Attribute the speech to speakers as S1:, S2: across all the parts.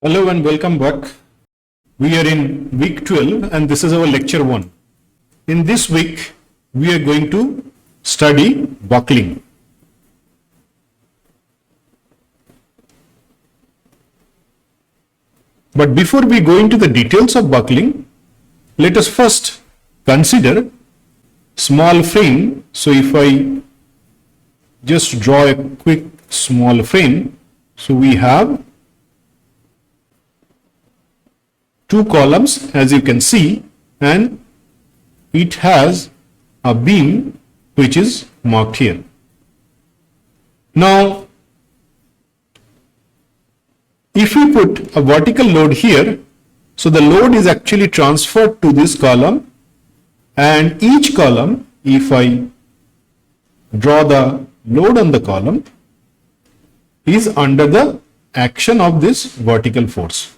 S1: Hello and welcome back. We are in week 12 and this is our lecture 1. In this week, we are going to study buckling. But before we go into the details of buckling, let us first consider small frame. So if I just draw a quick small frame, so we have two columns as you can see, and it has a beam which is marked here. Now, if we put a vertical load here, so the load is actually transferred to this column, and each column, if I draw the load on the column, is under the action of this vertical force.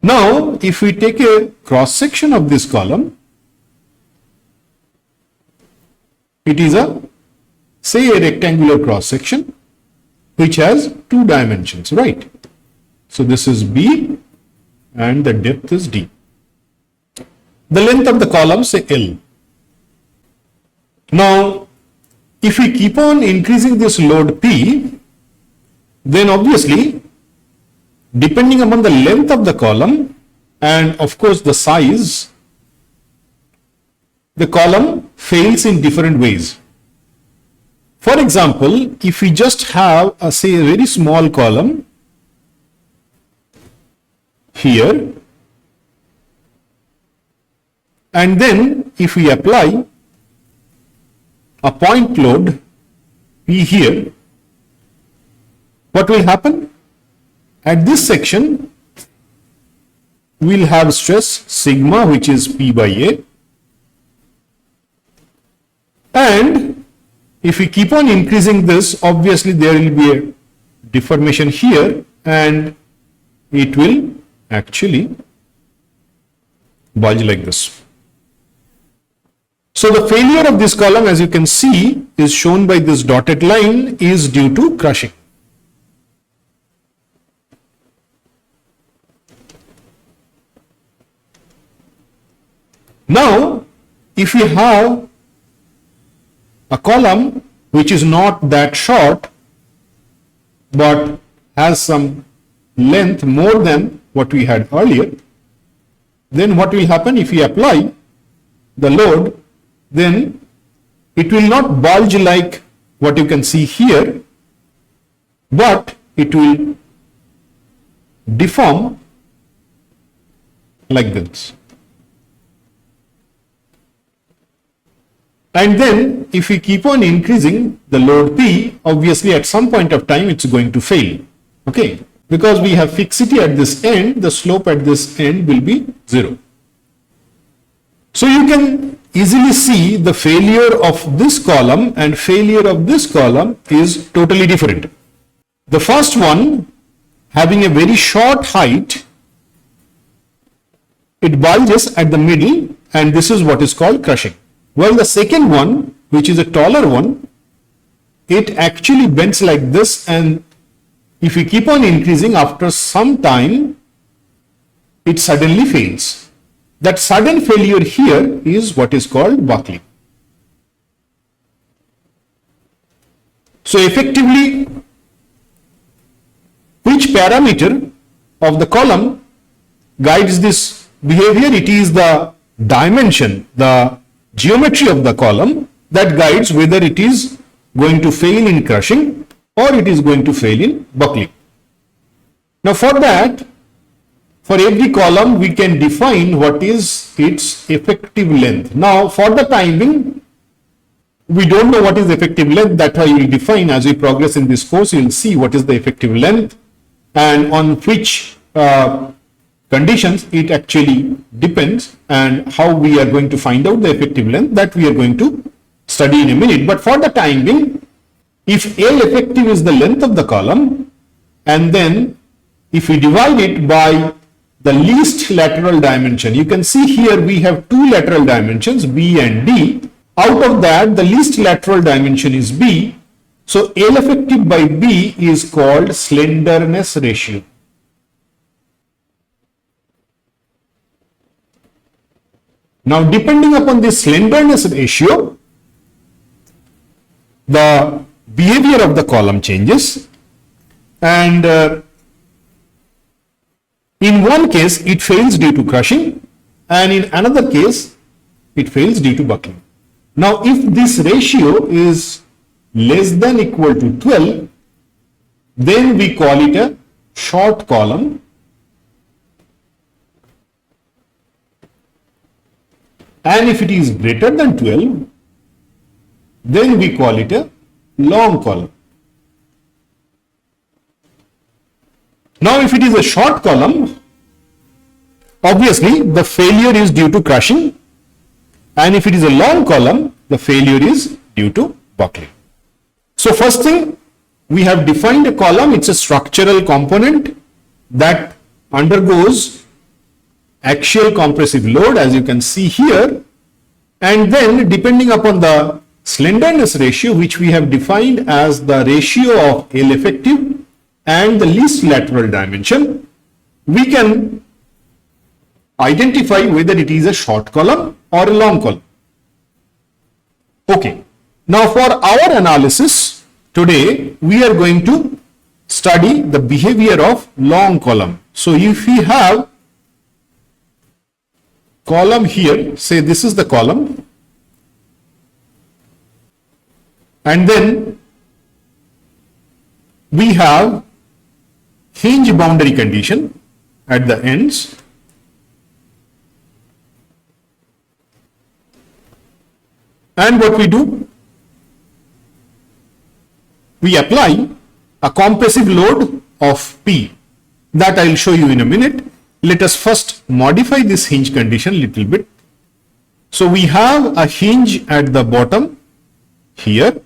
S1: Now, if we take a cross section of this column, it is say a rectangular cross section which has two dimensions, right? So this is B and the depth is D. The length of the column, say L. Now, if we keep on increasing this load P, then obviously, depending upon the length of the column and of course the size, the column fails in different ways. For example, if we just have say a very small column here, and then if we apply a point load P here, what will happen? At this section, we'll have stress sigma, which is P by A. And if we keep on increasing this, obviously there will be a deformation here and it will actually bulge like this. So the failure of this column, as you can see, is shown by this dotted line, is due to crushing. Now, if we have a column which is not that short but has some length more than what we had earlier, then what will happen if we apply the load? Then it will not bulge like what you can see here, but it will deform like this. And then if we keep on increasing the load P, obviously at some point of time it's going to fail. Okay, because we have fixity at this end, the slope at this end will be 0. So you can easily see the failure of this column and failure of this column is totally different. The first one, having a very short height, it bulges at the middle, and this is what is called crushing. While the second one, which is a taller one, it actually bends like this, and if we keep on increasing, after some time, it suddenly fails. That sudden failure here is what is called buckling. So effectively, which parameter of the column guides this behavior? It is the dimension, the geometry of the column that guides whether it is going to fail in crushing or it is going to fail in buckling. Now for that, for every column we can define what is its effective length. Now for the time being, we don't know what is effective length. That I will define as we progress in this course. You will see what is the effective length and on which conditions it actually depends, and how we are going to find out the effective length, that we are going to study in a minute. But for the time being, if L effective is the length of the column, and then if we divide it by the least lateral dimension, you can see here we have two lateral dimensions, B and D. Out of that, the least lateral dimension is B. So L effective by B is called slenderness ratio. Now, depending upon the slenderness ratio, the behavior of the column changes, and in one case it fails due to crushing, and in another case it fails due to buckling. Now, if this ratio is less than equal to 12, then we call it a short column, and if it is greater than 12, then we call it a long column. Now, if it is a short column, obviously the failure is due to crushing, and if it is a long column, the failure is due to buckling. So first thing, we have defined a column. It's a structural component that undergoes axial compressive load, as you can see here, and then depending upon the slenderness ratio, which we have defined as the ratio of L effective and the least lateral dimension, we can identify whether it is a short column or a long column. Okay, now for our analysis today, we are going to study the behavior of long column. So if we have column here, say this is the column, and then we have hinge boundary condition at the ends, and what we do, we apply a compressive load of P that I will show you in a minute. Let us first modify this hinge condition a little bit. So we have a hinge at the bottom here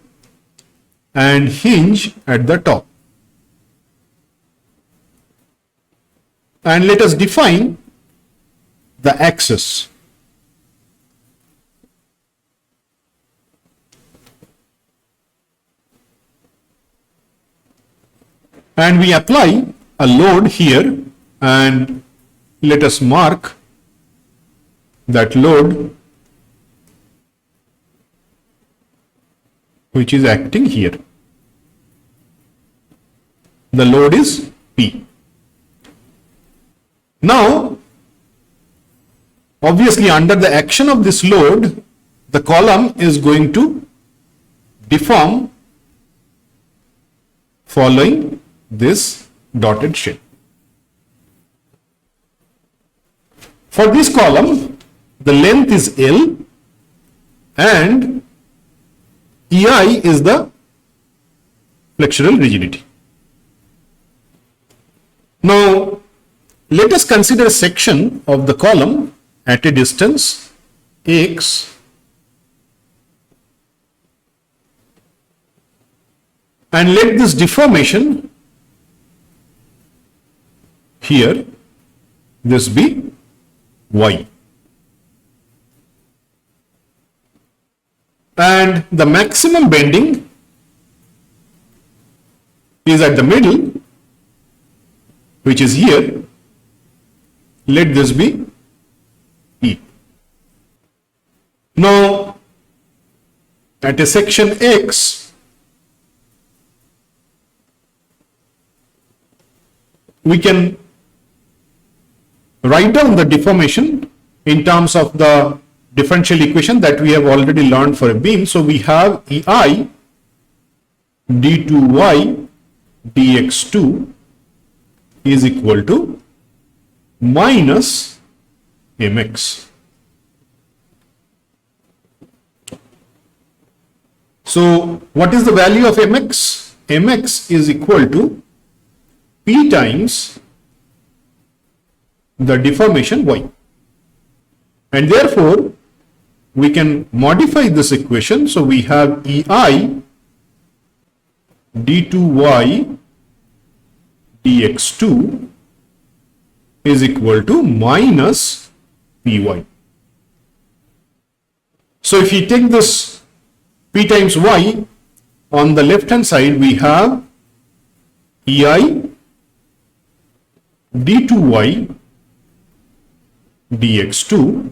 S1: and hinge at the top. And let us define the axis. And we apply a load here, and let us mark that load which is acting here. The load is P. Now, obviously under the action of this load, the column is going to deform following this dotted shape. For this column, the length is L and EI is the flexural rigidity. Now, let us consider a section of the column at a distance x and let this deformation here, this be y, and the maximum bending is at the middle, which is here. Let this be E. Now, at a section X, we can write down the deformation in terms of the differential equation that we have already learned for a beam. So we have EI d2y dx2 is equal to minus mx. So what is the value of mx? Mx is equal to P times the deformation y, and therefore we can modify this equation. So we have EI d2y dx2 is equal to minus Py. So if you take this P times y, on the left hand side we have EI d2y dx2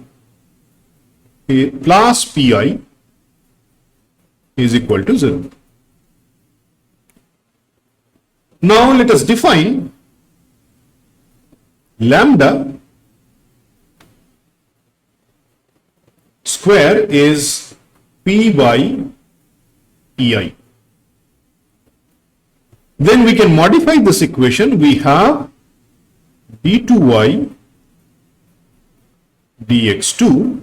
S1: plus pi is equal to 0. Now let us define lambda square is p by ei. Then we can modify this equation. We have d2y dx2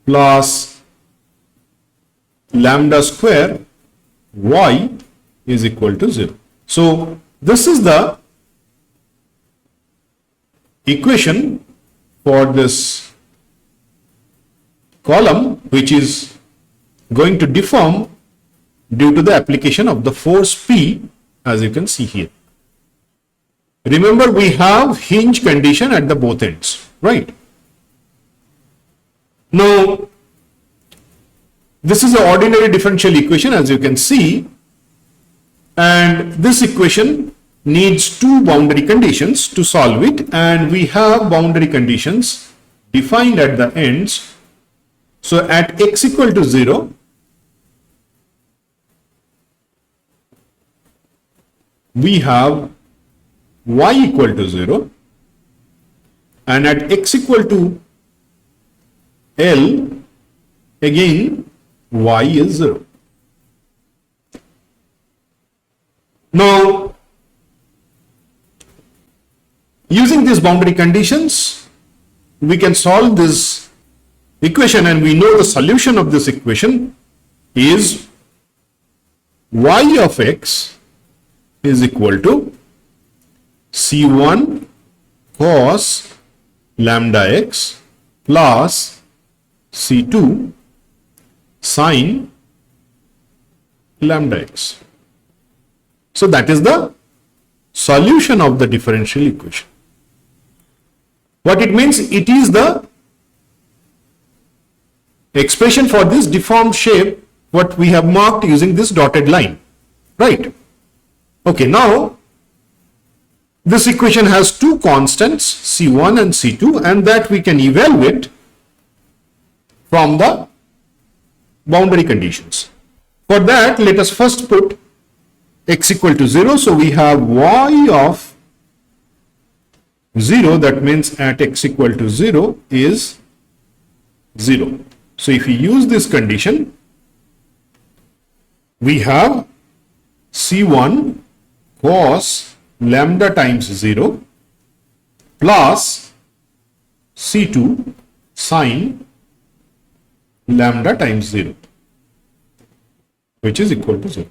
S1: plus lambda square y is equal to 0. So this is the equation for this column, which is going to deform due to the application of the force P, as you can see here. Remember, we have hinge condition at the both ends, right? Now, this is an ordinary differential equation, as you can see, and this equation needs two boundary conditions to solve it, and we have boundary conditions defined at the ends. So at x equal to 0, we have y equal to 0, and at x equal to L, again y is 0. Now, using these boundary conditions, we can solve this equation, and we know the solution of this equation is y of x is equal to c1 cos lambda x plus c2 sin lambda x. So that is the solution of the differential equation. What it means, it is the expression for this deformed shape, what we have marked using this dotted line, right? Okay, now this equation has two constants, C1 and C2, and that we can evaluate from the boundary conditions. For that, let us first put x equal to 0. So we have y of 0, that means at x equal to 0 is 0. So if we use this condition, we have C1 cos lambda times 0 plus C2 sin lambda times 0, which is equal to 0.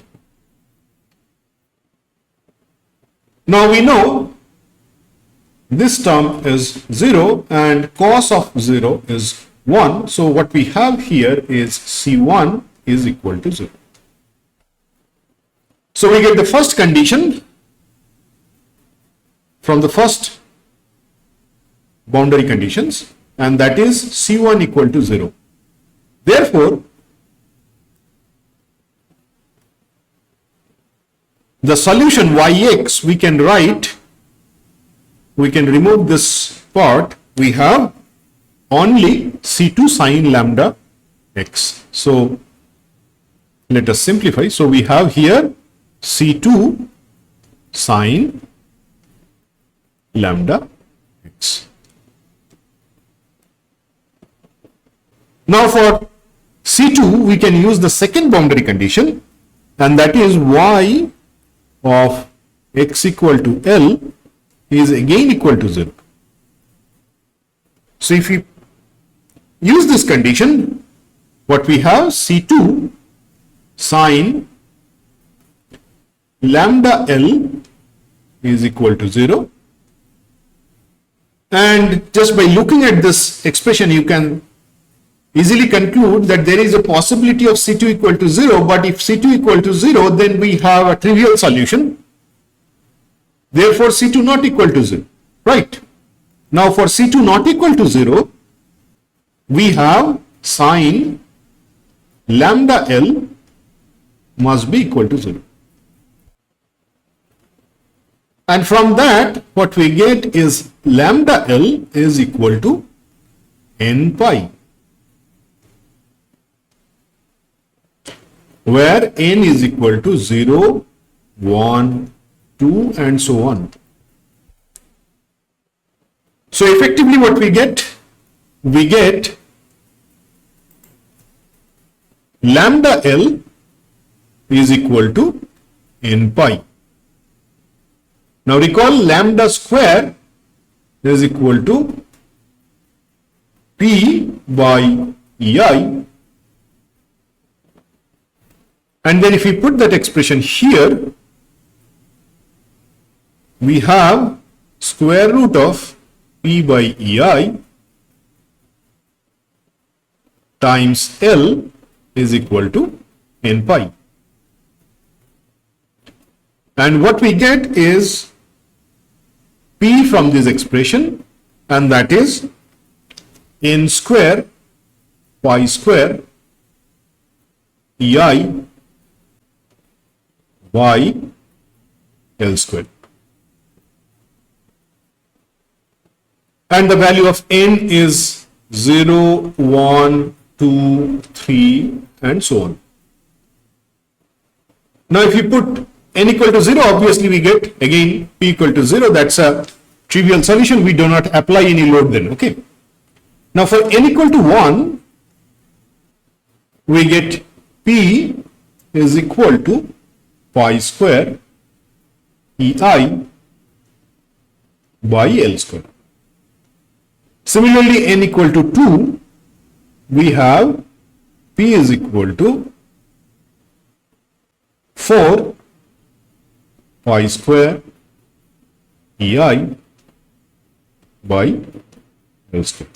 S1: Now we know this term is 0 and cos of 0 is 1. So what we have here is C1 is equal to 0. So we get the first condition from the first boundary conditions, and that is C1 equal to 0. Therefore, the solution yx we can write, we can remove this part, we have only C2 sin lambda x. So let us simplify. So we have here C2 sin lambda x. Now for C2 we can use the second boundary condition, and that is y of x equal to L is again equal to 0. So if we use this condition, what we have, C2 sin lambda L is equal to 0, and just by looking at this expression you can easily conclude that there is a possibility of C2 equal to 0, but if C2 equal to 0, then we have a trivial solution. Therefore, C2 not equal to 0, right? Now for C2 not equal to 0, we have sin lambda L must be equal to 0. And from that, what we get is lambda L is equal to n pi. where n is equal to 0, 1, 2 and so on. So effectively what we get lambda L is equal to n pi. Now recall lambda square is equal to P by EI, and then if we put that expression here, we have square root of P by EI times L is equal to n pi. And what we get is P from this expression, and that is n square pi square EI by L square. And the value of n is 0, 1, 2, 3 and so on. Now if you put n equal to 0, obviously we get again P equal to 0. That's a trivial solution. We do not apply any load then. Okay. Now for n equal to 1, we get P is equal to pi square EI by L square. Similarly, n equal to 2, we have P is equal to 4 pi square EI by L square.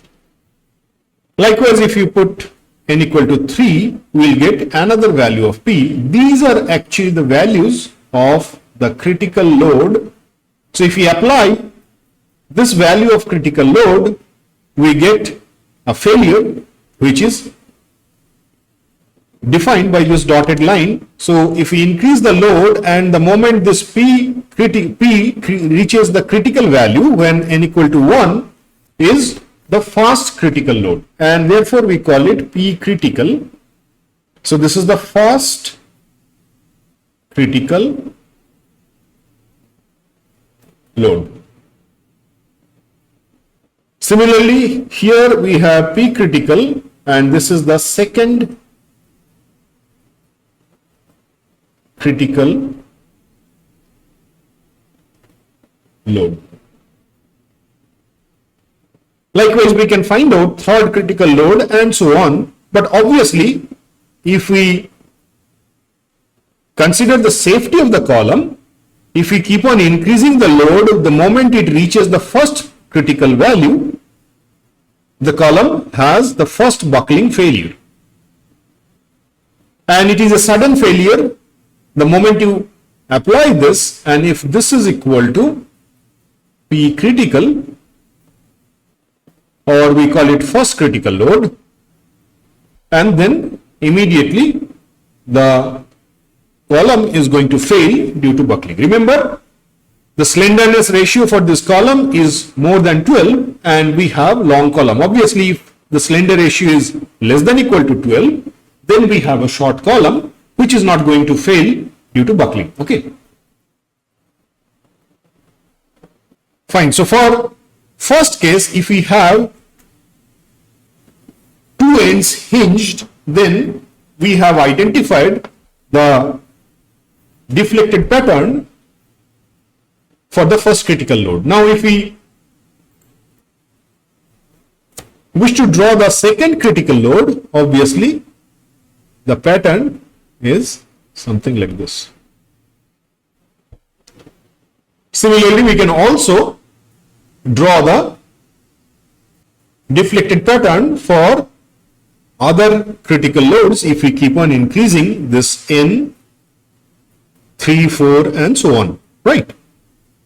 S1: Likewise, if you put n equal to 3, we will get another value of P. These are actually the values of the critical load. So if we apply this value of critical load, we get a failure which is defined by this dotted line. So if we increase the load, and the moment this P reaches the critical value when n equal to 1 is the fast critical load, and therefore we call it P critical. So this is the fast critical load. Similarly, here we have P critical, and this is the second critical load. Likewise, we can find out third critical load and so on. But obviously, if we consider the safety of the column, if we keep on increasing the load, the moment it reaches the first critical value, the column has the first buckling failure. And it is a sudden failure the moment you apply this, and if this is equal to P critical, or we call it first critical load, and then immediately the column is going to fail due to buckling. Remember, the slenderness ratio for this column is more than 12, and we have long column. Obviously, if the slender ratio is less than equal to 12, then we have a short column which is not going to fail due to buckling. Okay. Fine. So for first case, if we have two ends hinged, then we have identified the deflected pattern for the first critical load. Now if we wish to draw the second critical load, obviously the pattern is something like this. Similarly, we can also draw the deflected pattern for other critical loads if we keep on increasing this n, 3, 4 and so on, right?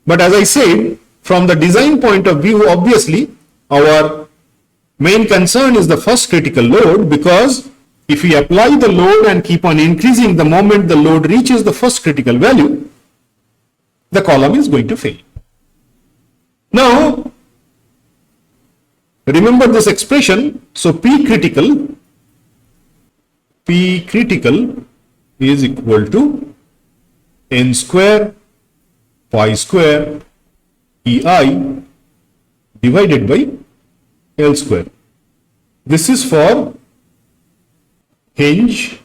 S1: But as I said, from the design point of view, obviously our main concern is the first critical load, because if we apply the load and keep on increasing, the moment the load reaches the first critical value, the column is going to fail. Now, remember this expression. So P critical is equal to n square pi square EI divided by L square. This is for hinge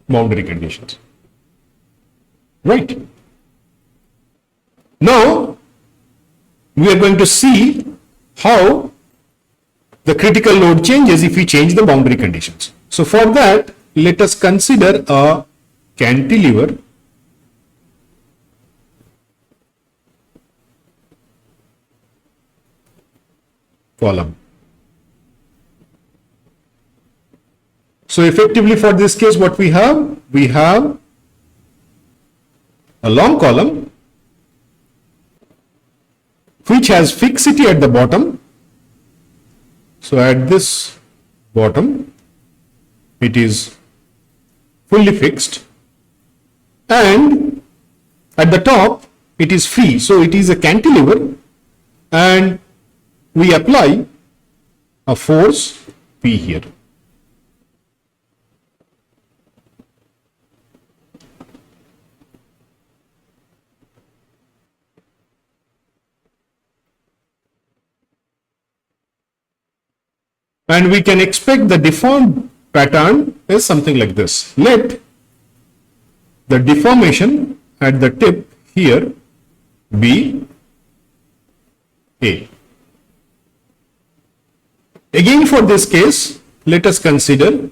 S1: boundary conditions. Right. Now, we are going to see how the critical load changes if we change the boundary conditions. So, for that, let us consider a cantilever column. So, effectively for this case, what we have a long column which has fixity at the bottom. So, at this bottom, it is fully fixed, and at the top, it is free. So, it is a cantilever, and we apply a force P here. And we can expect the deformed pattern is something like this. Let the deformation at the tip here be A. Again, for this case, let us consider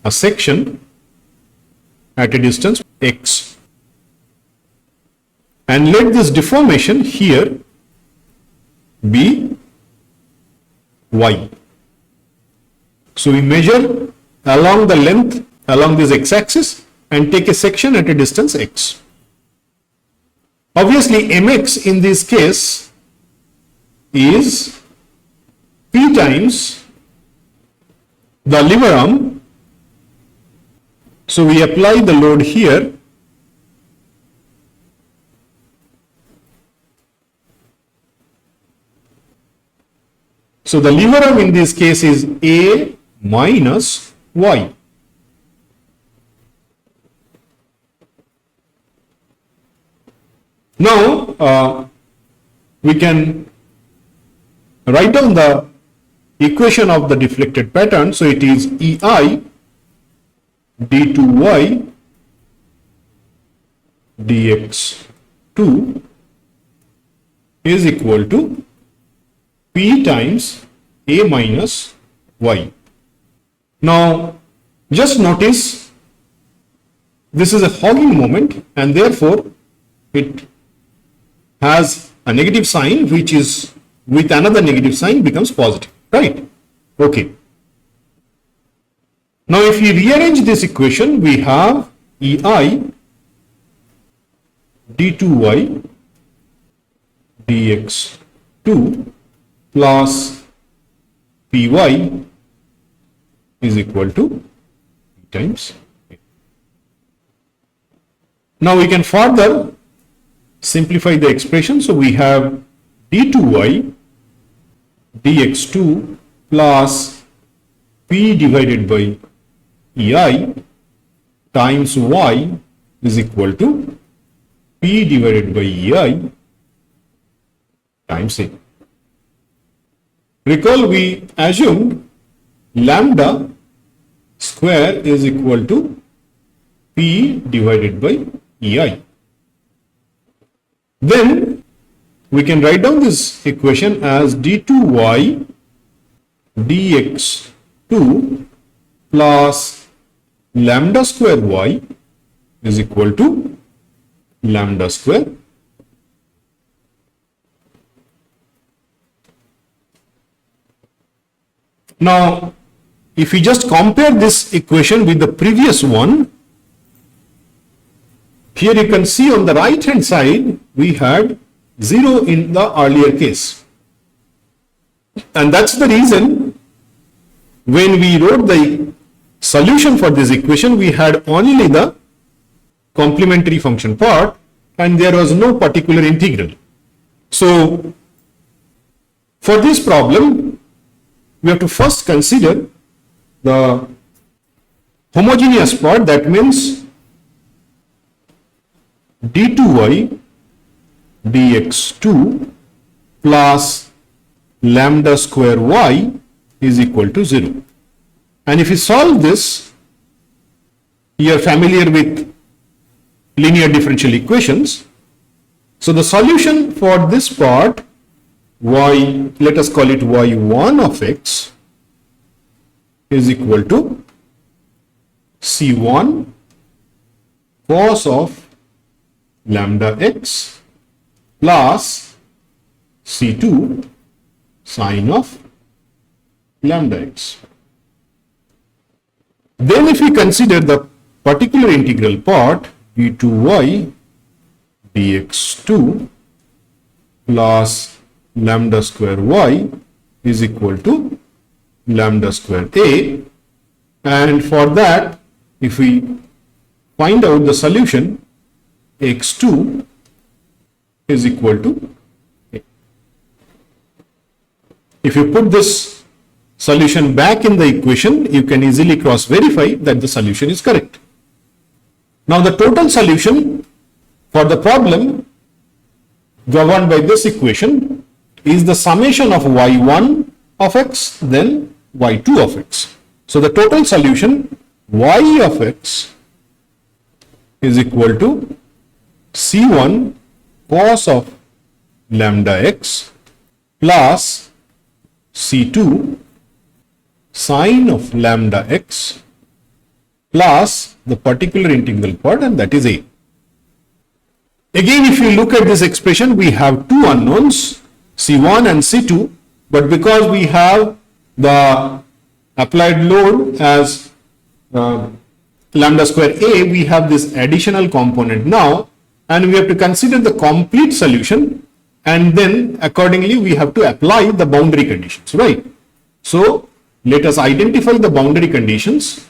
S1: a section at a distance x. And let this deformation here be y. So, we measure along the length along this x-axis and take a section at a distance x. Obviously, mx in this case is P times the lever arm. So, we apply the load here. So, the lever arm in this case is A minus y. Now, we can write down the equation of the deflected pattern. So, it is EI d2y dx2 is equal to P times A minus y. Now, just notice this is a hogging moment, and therefore it has a negative sign, which is with another negative sign becomes positive, right? Okay. Now, if we rearrange this equation, we have EI d2y dx2 plus Py is equal to P times A. Now, we can further simplify the expression. So, we have d2y dx2 plus P divided by EI times y is equal to P divided by EI times A. Recall, we assumed lambda square is equal to P divided by EI. Then we can write down this equation as d2y dx2 plus lambda square y is equal to lambda square. Now, if we just compare this equation with the previous one, here you can see on the right hand side we had 0 in the earlier case, and that's the reason when we wrote the solution for this equation we had only the complementary function part and there was no particular integral. So, for this problem we have to first consider the homogeneous part, that means d2y dx2 plus lambda square y is equal to 0. And if you solve this, you are familiar with linear differential equations. So the solution for this part, y, let us call it y1 of x, is equal to c1 cos of lambda x plus c2 sine of lambda x. Then if we consider the particular integral part, d2y dx2 plus lambda square y is equal to lambda square a, and for that, if we find out the solution, x2 is equal to a. If you put this solution back in the equation, you can easily cross verify that the solution is correct. Now the total solution for the problem governed by this equation is the summation of y1 of x then y2 of x. So the total solution y of x is equal to c1 cos of lambda x plus c2 sine of lambda x plus the particular integral part, and that is a. Again, if you look at this expression, we have two unknowns, c1 and c2, but because we have the applied load as lambda square a, we have this additional component now, and we have to consider the complete solution, and then accordingly we have to apply the boundary conditions, right? So let us identify the boundary conditions.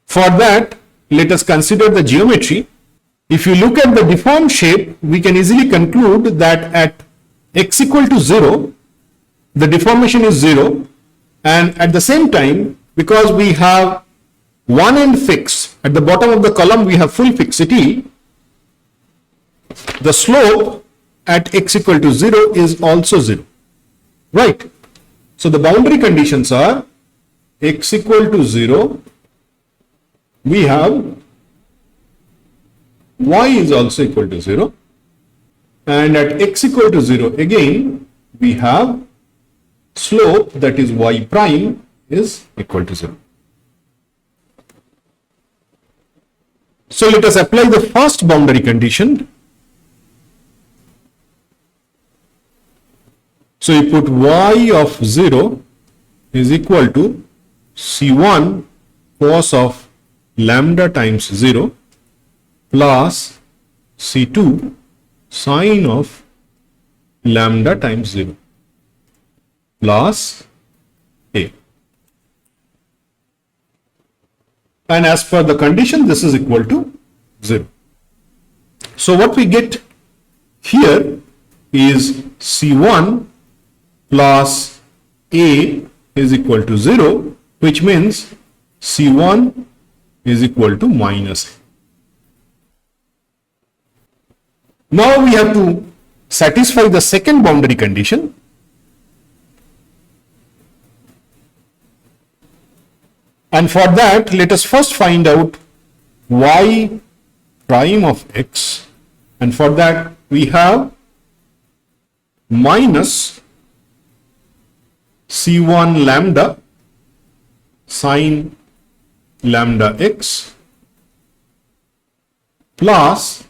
S1: For that, let us consider the geometry. If you look at the deformed shape, we can easily conclude that at x equal to 0, the deformation is 0, and at the same time, because we have one end fixed, at the bottom of the column we have full fixity, the slope at x equal to 0 is also 0, right? So the boundary conditions are x equal to 0, we have y is also equal to 0, and at x equal to 0 again we have slope, that is y prime, is equal to 0. So let us apply the first boundary condition. So you put y of 0 is equal to c1 cos of lambda times 0 plus c2 sine of lambda times 0 plus a. And as per the condition, this is equal to 0. So what we get here is c1 plus a is equal to 0, which means c1 is equal to minus a. Now we have to satisfy the second boundary condition. And for that, let us first find out y prime of x, and for that we have minus c1 lambda sine lambda x plus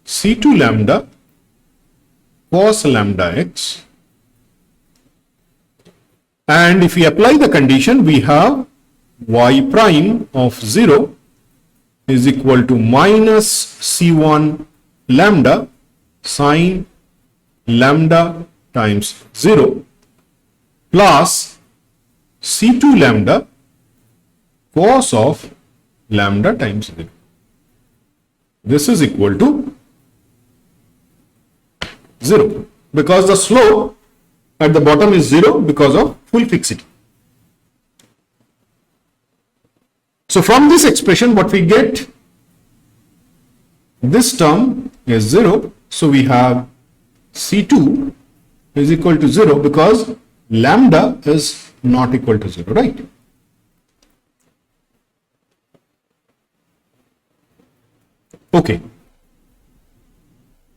S1: c2 lambda cos lambda x, and if we apply the condition, we have y prime of 0 is equal to minus c1 lambda sine lambda times 0 plus c2 lambda cos of lambda times 0. This is equal to 0 because the slope at the bottom is 0 because of full fixity. So from this expression, what we get, this term is 0. So we have C2 is equal to 0 because lambda is not equal to 0, right? Okay.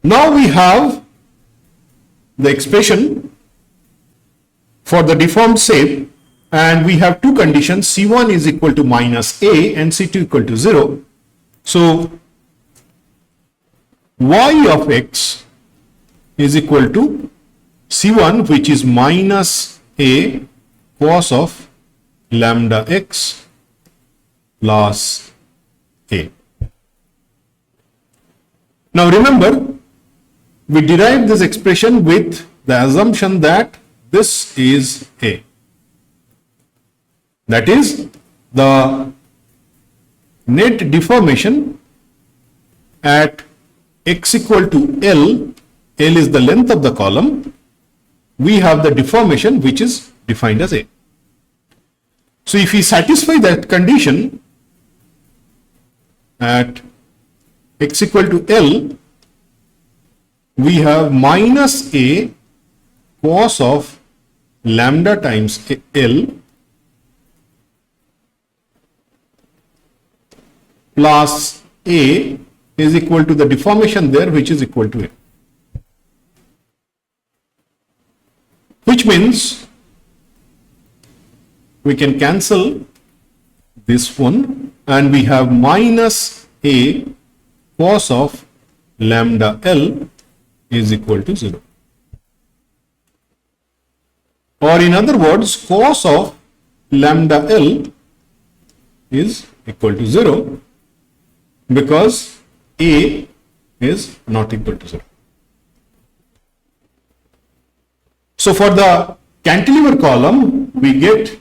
S1: Now we have the expression for the deformed shape, and we have two conditions, C1 is equal to minus A and C2 equal to 0. So y of x is equal to C1, which is minus A cos of lambda x plus A. Now remember, we derived this expression with the assumption that this is A. That is, the net deformation at x equal to L, L is the length of the column, we have the deformation which is defined as A. So if we satisfy that condition at x equal to L, we have minus A cos of lambda times L plus A is equal to the deformation there, which is equal to A. Which means we can cancel this one and we have minus A cos of lambda L is equal to 0. Or in other words, cos of lambda L is equal to 0 because A is not equal to 0. So for the cantilever column, we get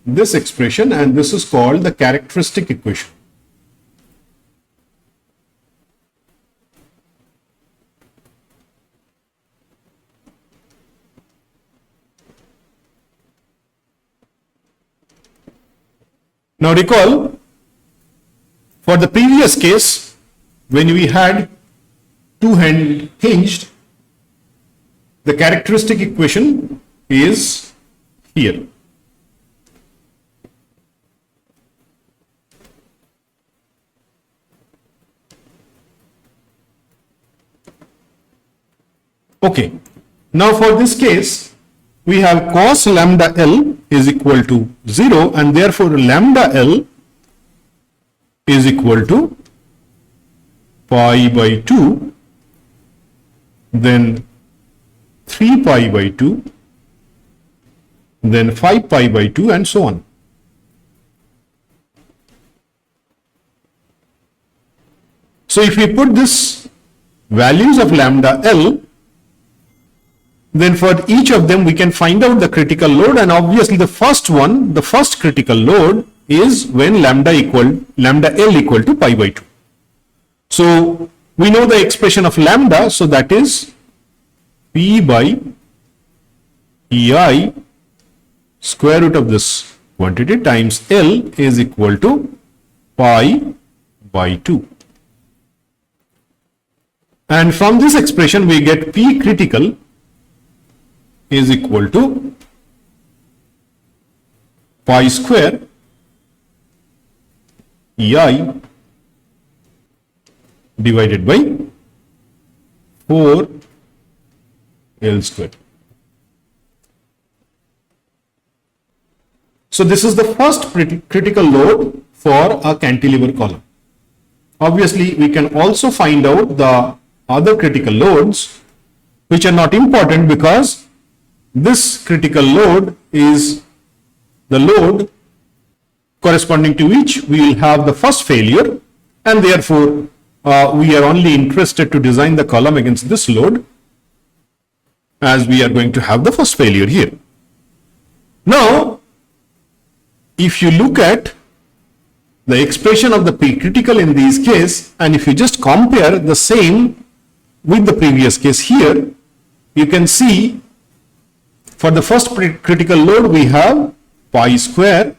S1: this expression, and this is called the characteristic equation. Now recall, for the previous case, when we had two-hand hinged, the characteristic equation is here. Okay. Now for this case, we have cos lambda L is equal to 0, and therefore lambda L is equal to pi by 2, then 3 pi by 2, then 5 pi by 2, and so on. So if we put this values of lambda L, then for each of them we can find out the critical load, and obviously the first one, the first critical load is when lambda L equal to pi by 2. So we know the expression of lambda, so that is P by EI square root of this quantity times L is equal to pi by 2. And from this expression we get P critical is equal to pi square EI divided by 4 L square. So this is the first critical load for a cantilever column. Obviously, we can also find out the other critical loads, which are not important because this critical load is the load corresponding to which we will have the first failure, and therefore we are only interested to design the column against this load, as we are going to have the first failure here. Now, if you look at the expression of the P critical in this case, and if you just compare the same with the previous case here, you can see for the first critical load we have pi square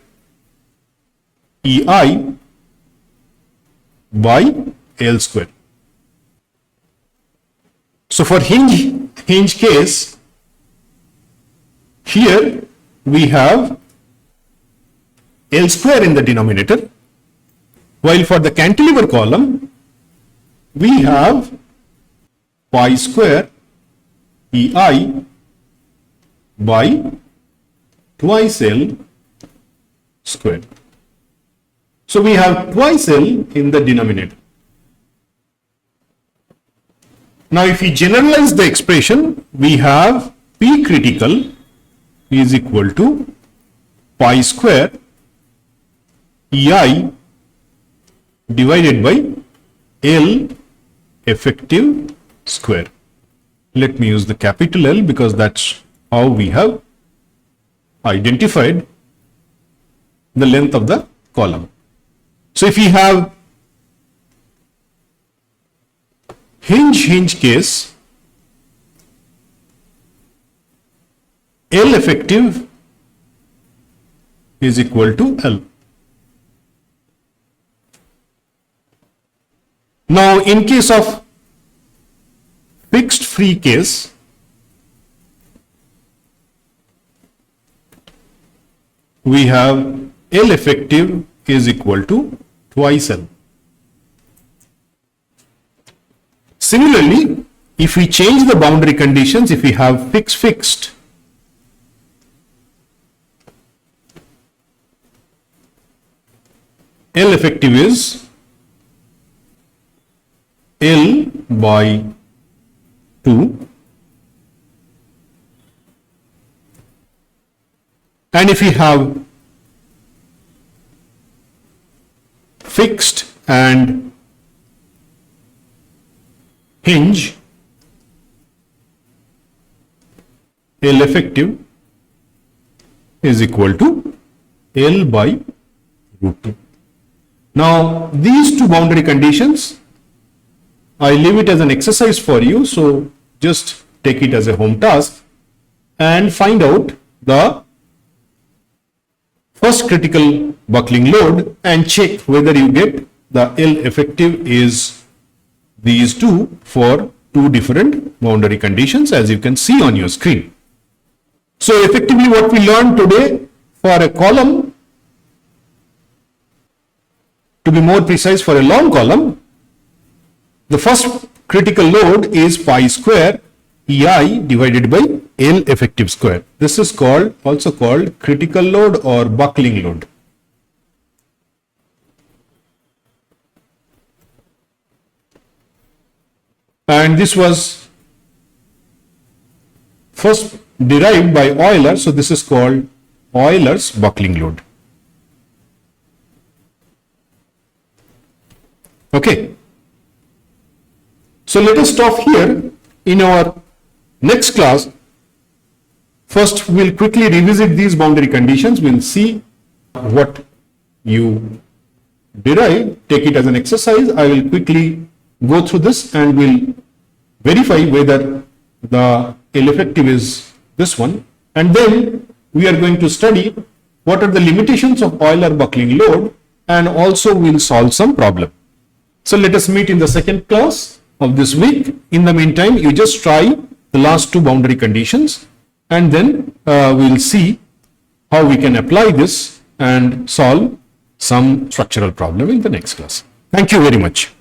S1: EI by L square. So for hinge case, here we have L square in the denominator, while for the cantilever column, we have pi square EI by twice L square. So we have twice L in the denominator. Now if we generalize the expression, we have P critical is equal to pi square EI divided by L effective square. Let me use the capital L because that's how we have identified the length of the column. So if we have hinge case, L effective is equal to L. Now in case of fixed free case, we have L effective is equal to twice L. Similarly, if we change the boundary conditions, if we have fixed, L effective is L by 2, and if we have fixed and hinge, L effective is equal to L by root 2. Now these two boundary conditions, I leave it as an exercise for you, so just take it as a home task and find out the first critical buckling load and check whether you get the L effective is these two for two different boundary conditions, as you can see on your screen. So effectively what we learned today, for a column, to be more precise, for a long column, the first critical load is pi square EI divided by L effective square. This is also called critical load or buckling load. And this was first derived by Euler, so this is called Euler's buckling load. Okay. So let us stop here. In our next class, first we'll quickly revisit these boundary conditions. We'll see what you derive. Take it as an exercise. I will quickly go through this and we'll verify whether the L effective is this one. And then we are going to study what are the limitations of Euler buckling load, and also we'll solve some problem. So let us meet in the second class of this week. In the meantime, you just try the last two boundary conditions, and then we'll see how we can apply this and solve some structural problem in the next class. Thank you very much.